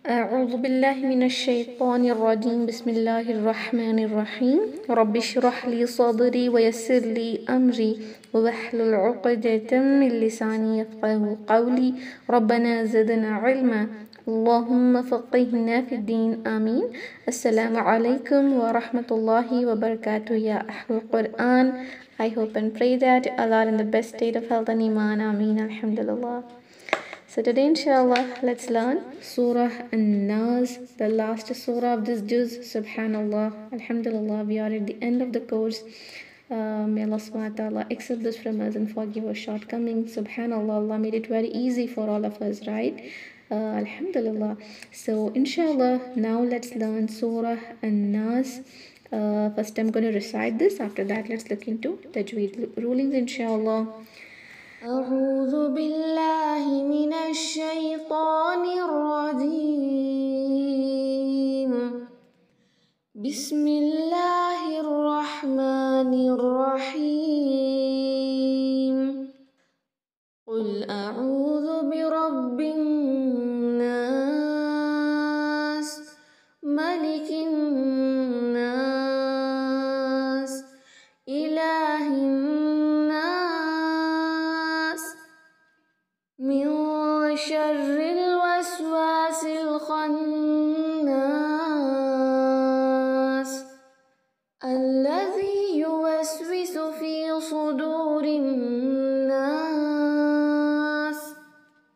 أعوذ بالله من الشيطان الرجيم. بسم الله الرحمن الرحيم. رب اشرح لي صدري ويسر لي أمري واحلل عقدة من لساني يفقه قولي. ربنا زدنا علما. اللهم فقهنا في الدين. آمين. السلام عليكم ورحمة الله وبركاته يا أهل القرآن. I hope and pray that Allah are in the best state of health and iman. Ameen. Alhamdulillah. So today inshallah let's learn Surah An-Nas, the last surah of this juz. Subhanallah, Alhamdulillah, we are at the end of the course. May Allah subhanahu wa ta'ala accept this from us and forgive our shortcomings. Subhanallah, Allah made it very easy for all of us, right? Alhamdulillah. So inshallah now let's learn Surah An-Nas. First I'm going to recite this. After that let's look into Tajweed rulings inshallah. أعوذ بالله من الشيطان الرجيم. بسم الله الرحمن الرحيم. قل أعوذ برب الناس ملك الناس إله الناس من شر الوسواس الخناس الذي يوسوس في صدور الناس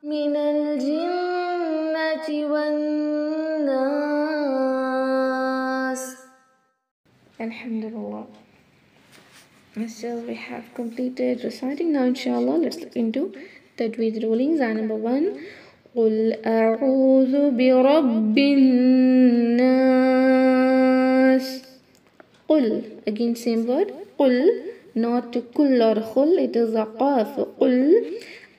من الجنة والناس. Alhamdulillah. So we have completed reciting. Now inshallah let's look into Tajweed rulings. Ayah number 1. قل أعوذ برب الناس. قل, again same word. قل, not كل or خل, it is a qaf. قل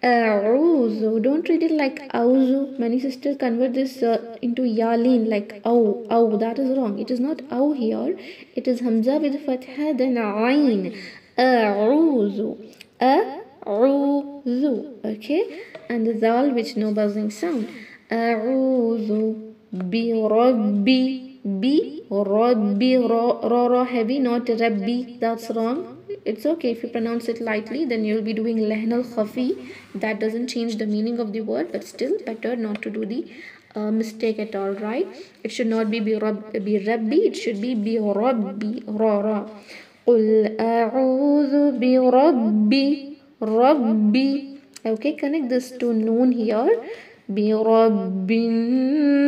أعوذ. Don't read it like أعوذ. Many sisters convert this into yalin like aw, aw. That is wrong. It is not aw here. It is hamza with fatha then ayn. أعوذ. أعوذ. Okay, and the zal which no buzzing sound. أعوذ بربي. B Rabbi, ra heavy, not Rabbi. That's wrong. It's okay if you pronounce it lightly, then you'll be doing lehn al khafi. That doesn't change the meaning of the word, but still better not to do the mistake at all, right? It should not be Rabbi, it should be Rabbi, ra. قل أعوذ بربي ربي. Okay, connect this to noon here. برب الناس.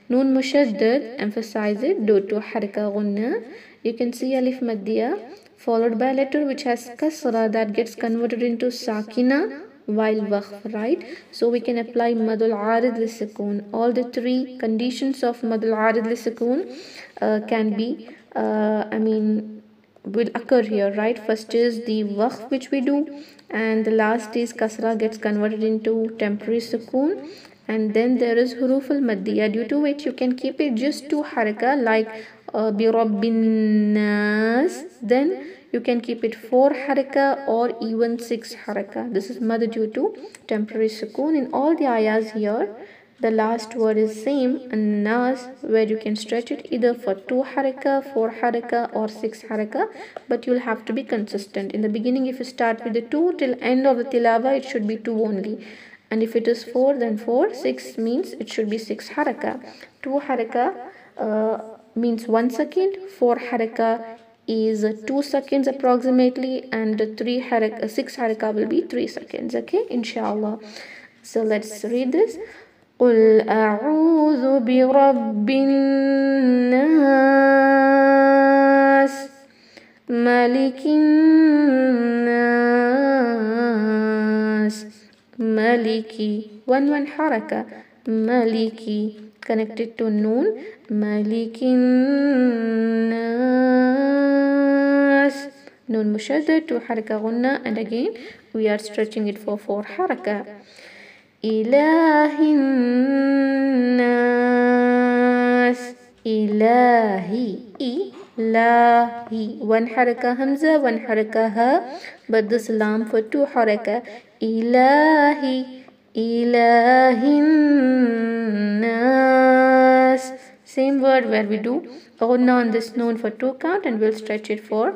Noon mushaddad, emphasize it due to haraka gunna. You can see alif maddiya followed by a letter which has kasra that gets converted into sakina while waqf, right? So we can apply madul arid li sukoon. All the three conditions of madul arid li sukoon can be will occur here, right? First is the waqf which we do, and the last is kasra gets converted into temporary sukoon, and then there is huruf al maddiya, due to which you can keep it just two haraka like bi rabbin nas, then you can keep it 4 haraka or even 6 haraka. This is mad due to temporary sukoon. In all the ayahs here, the last word is same, and nas, where you can stretch it either for 2 haraka, 4 haraka or 6 haraka, but you'll have to be consistent. In the beginning, if you start with the 2 till end of the tilawa, it should be 2 only. And if it is 4, then 4. 6 means it should be 6 haraka. 2 haraka means 1 second. 4 haraka is 2 seconds approximately, and 6 haraka will be 3 seconds. Okay, inshallah. So let's read this. قل أعوذ برب الناس ملك الناس ملكي. one haraka. Maliki, connected to noon. Malikin nas. Noon mushaddad, 2 haraka gunna, and again we are stretching it for 4 haraka. Ilahin nas. Ilahi. Ilahi. 1 haraka hamza, 1 haraka ha, but this lam for 2 haraka. Ilahi. ilahinnas. Same word where we do ghunna on this noon for 2 count, and we'll stretch it for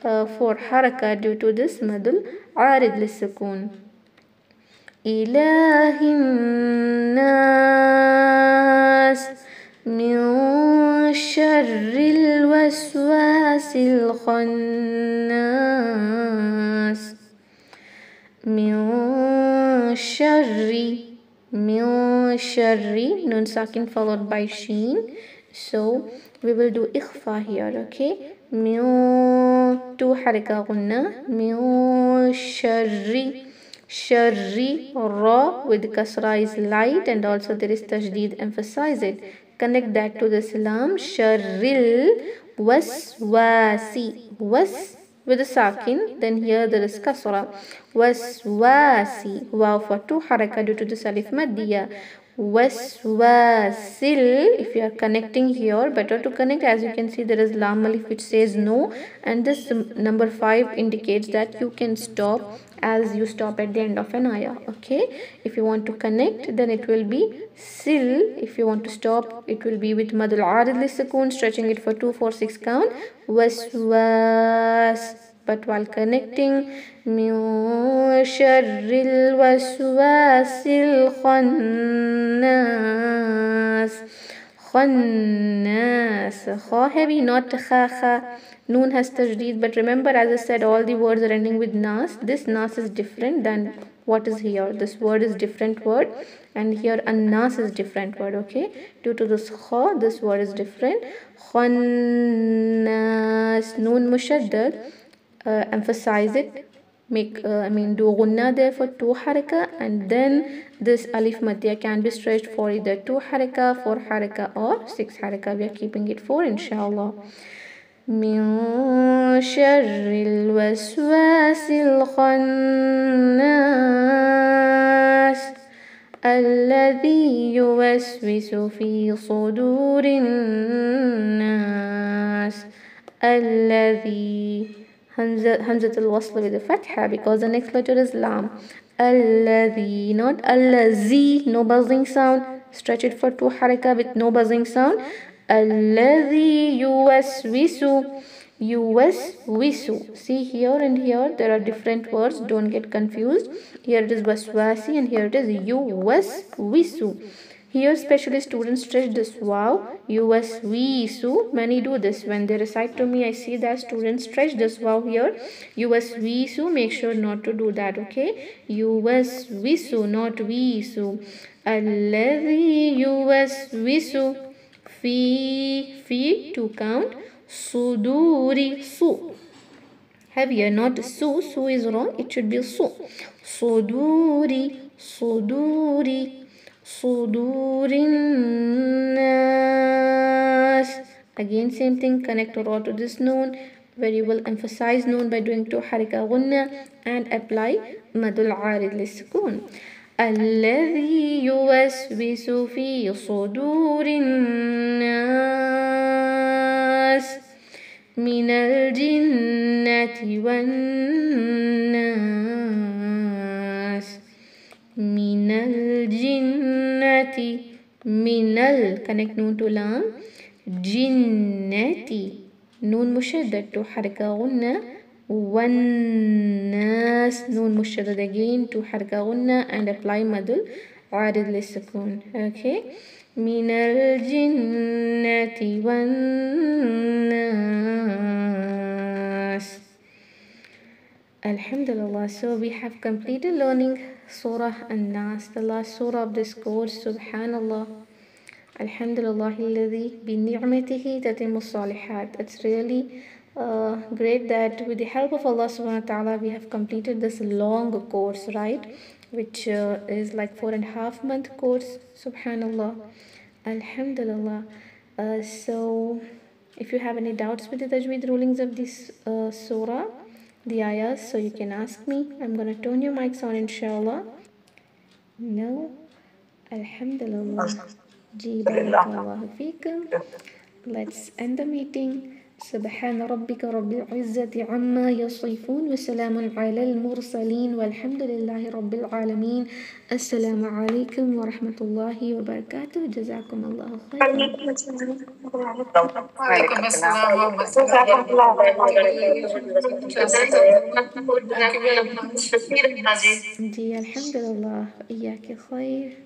4 haraka due to this madul arid lissukun. ilahinnas min sharril waswasil khannas. Min sharri, nun sakin followed by sheen, so we will do ikhfa here. Okay, min 2 haraka gunna, min sharri ra with kasra is light, and also there is tajdeed, emphasize it, connect that to the salam. Sharril waswasi, was with a sakin, then here there is kasra. Waswasi, wow for 2 haraka due to this alif maddiya. Waswasil, if you are connecting here, better to connect. As you can see, there is lam alif which says no, and this number 5 indicates that you can stop as you stop at the end of an ayah. Okay, if you want to connect, then it will be sil. If you want to stop, it will be with madul arid lisukun, stretching it for 2, 4, 6 count. Waswas, but while connecting, min sharril waswasil khannas. Khannas, kha heavy, not kha kha. Noon has tajdeed, but remember, as I said, all the words are ending with nas. This nas is different than what is here. This word is different word, and here an-nas is different word. Okay, due to this kha, this word is different. Khannas, noon mushaddad, emphasize it, make do gunna there for 2 haraka, and then this alif madya can be stretched for either 2 haraka, 4 haraka, or 6 haraka. We are keeping it for inshallah. Min sharril waswasil khannas alladhi yuwaswisu fi sudurin nas. Alladhi, Hamzatul wasl with a fatha, because the next letter is lam. Alladhi, not allazi, no buzzing sound. Stretch it for 2 haraka with no buzzing sound. Alladhi yuwaswisu. See, here and here there are different words, don't get confused. Here it is waswasi, and here it is yuwaswisu. Here especially students stretch this wow, yuwaswisu. Many do this when they recite to me. I see that students stretch this wow here, yuwaswisu. Make sure not to do that. Okay, yuwaswisu, not wisu. Alladhi yuwaswisu fi 2 count. Suduri, su heavier, not su. Su is wrong, it should be su. Sudurin nas. Again same thing, connect ra to this noon, where you will emphasize noon by doing 2 harika gunna and apply madul arid lisukun. Alladhi yuwaswisu fi sudurin nas minal jinnati wan nas. Minal jinnati, minal, connect noon to lam. Jinnati, noon mushaddad to haraka gunna. Wan nas, noon mushaddad again to haraka gunna, and apply madul arid lisukun. Okay, minal jinnati wan nas. Alhamdulillah, so we have completed learning Surah An-Nas, the last surah of this course. Subhanallah. Alhamdulillah alladhi bi ni'matihi tatimmu salihat. It's really great that with the help of Allah subhanahu wa ta'ala we have completed this long course, right, which is like 4.5 month course. Subhanallah. Alhamdulillah. So if you have any doubts with the tajweed rulings of this surah, the ayahs, so you can ask me. I'm gonna turn your mics on inshallah. No? Alhamdulillah. Ji barakallahu feekum. Let's end the meeting. سبحان ربك رب العزة عما يصفون وسلام على المرسلين والحمد لله رب العالمين. السلام عليكم ورحمة الله وبركاته. جزاكم الله خيرا. وعليكم السلام ورحمة الله وبركاته. जी अल्हम्दुलिल्लाह इयाके खैर.